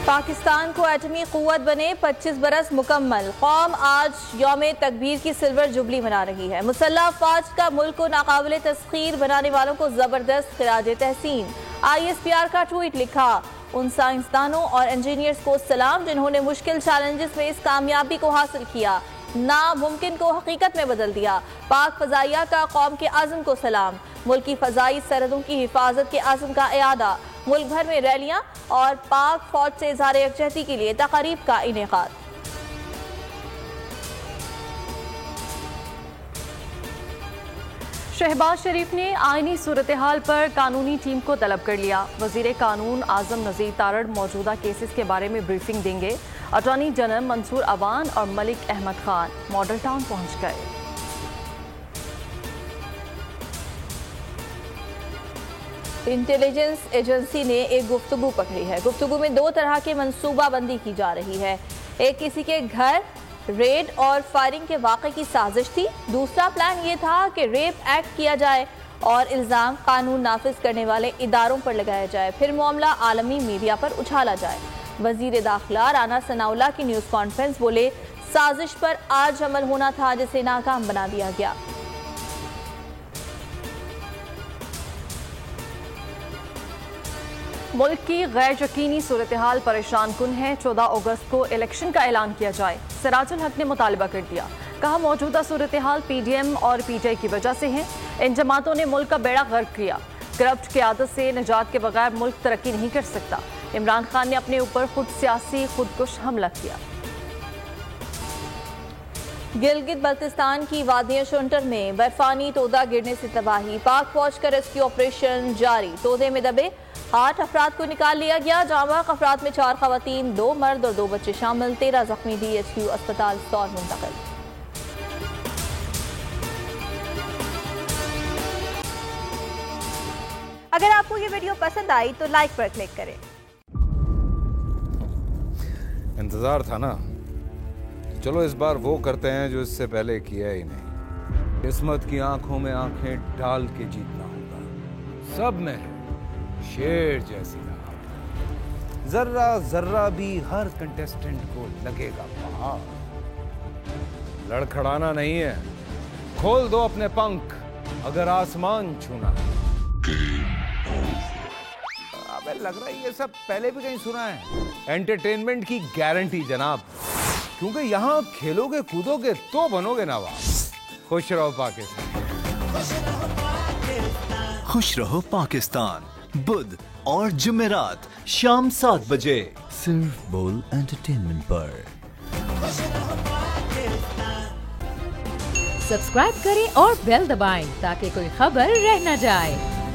पाकिस्तान को एटमी क़ुव्वत बने 25 बरस मुकम्मल। कौम आज यौम तकबीर की सिल्वर जुबली मना रही है। मुसल्लह अफ़वाज का मुल्क को नाकाबिल तस्खीर बनाने वालों को जबरदस्त खिराज तहसीन। ISPR का ट्वीट लिखा, उन साइंसदानों और इंजीनियर्स को सलाम जिन्होंने मुश्किल चैलेंजेस में इस कामयाबी को हासिल किया, नामुमकिन को हकीकत में बदल दिया। पाक फ़ज़ाइया का कौम के आज़म को सलाम। मुल्की फ़ज़ाई सरहदों की हिफाजत के आज़म का इयादा। मुल्क भर में रैलियां और पाक फौज से इज़हार यकजहती के लिए तक़रीब का इनेकाद। शहबाज शरीफ ने आईनी सूरत हाल पर कानूनी टीम को तलब कर लिया। वज़ीर कानून आज़म नज़ीर तारड़ मौजूदा केसेस के बारे में ब्रीफिंग देंगे। अटॉर्नी जनरल मंसूर अवान और मलिक अहमद खान मॉडल टाउन पहुंच गए। इंटेलिजेंस एजेंसी ने एक गुफ्तगू पकड़ी है। गुफ्तगू में दो तरह की मनसूबाबंदी की जा रही है। एक किसी के घर रेड और फायरिंग के वाक़े की साजिश थी। दूसरा प्लान ये था कि रेप एक्ट किया जाए और इल्ज़ाम कानून नाफिज करने वाले इदारों पर लगाया जाए, फिर मामला आलमी मीडिया पर उछाला जाए। वज़ीर दाखिला राना सनाउल्लाह की न्यूज़ कॉन्फ्रेंस बोले, साजिश पर आज अमल होना था जिसे नाकाम बना दिया गया। मुल्क की गैर यकीनी सूरत हाल परेशान कुन है। 14 अगस्त को इलेक्शन का ऐलान किया जाए। सिराजुल हक ने मुतालबा कर दिया। कहा, मौजूदा सूरत हाल PDM और PTI की वजह से है। इन जमातों ने मुल्क का बेड़ा गर्क किया। करप्ट क़यादत से निजात के बगैर मुल्क तरक्की नहीं कर सकता। इमरान खान ने अपने ऊपर खुद सियासी खुदकुश हमला किया। गिलगित बल्तिस्तान की वादियां शुंटर में बर्फानी तोदा गिरने से तबाही। पाक फौज का रेस्क्यू ऑपरेशन जारी। तोदे में दबे 8 अफराद को निकाल लिया गया। जाबाक अफराद में 4 खवातीन, 2 मर्द और 2 बच्चे शामिल। 13 जख्मी DHQ अस्पताल सौर मुंतकिल। अगर आपको ये वीडियो पसंद आई तो लाइक पर क्लिक करें। इंतजार था ना, चलो इस बार वो करते हैं जो इससे पहले किया ही नहीं। किस्मत की आंखों में आंखें डाल के जीतना होगा। सब में शेर जैसी राह, जर्रा जर्रा भी हर कंटेस्टेंट को लगेगा पहाड़। लड़खड़ाना नहीं है, खोल दो अपने पंख अगर आसमान छूना है। अबे लग रहा है ये सब पहले भी कहीं सुना है। एंटरटेनमेंट की गारंटी जनाब, क्योंकि यहाँ खेलोगे कूदोगे तो बनोगे नवाब। खुश रहो पाकिस्तान। खुश रहो पाकिस्तान, बुध और जुमेरात शाम 7 बजे सिर्फ बोल एंटरटेनमेंट पर। सब्सक्राइब करें और बेल दबाएं ताकि कोई खबर रह न जाए।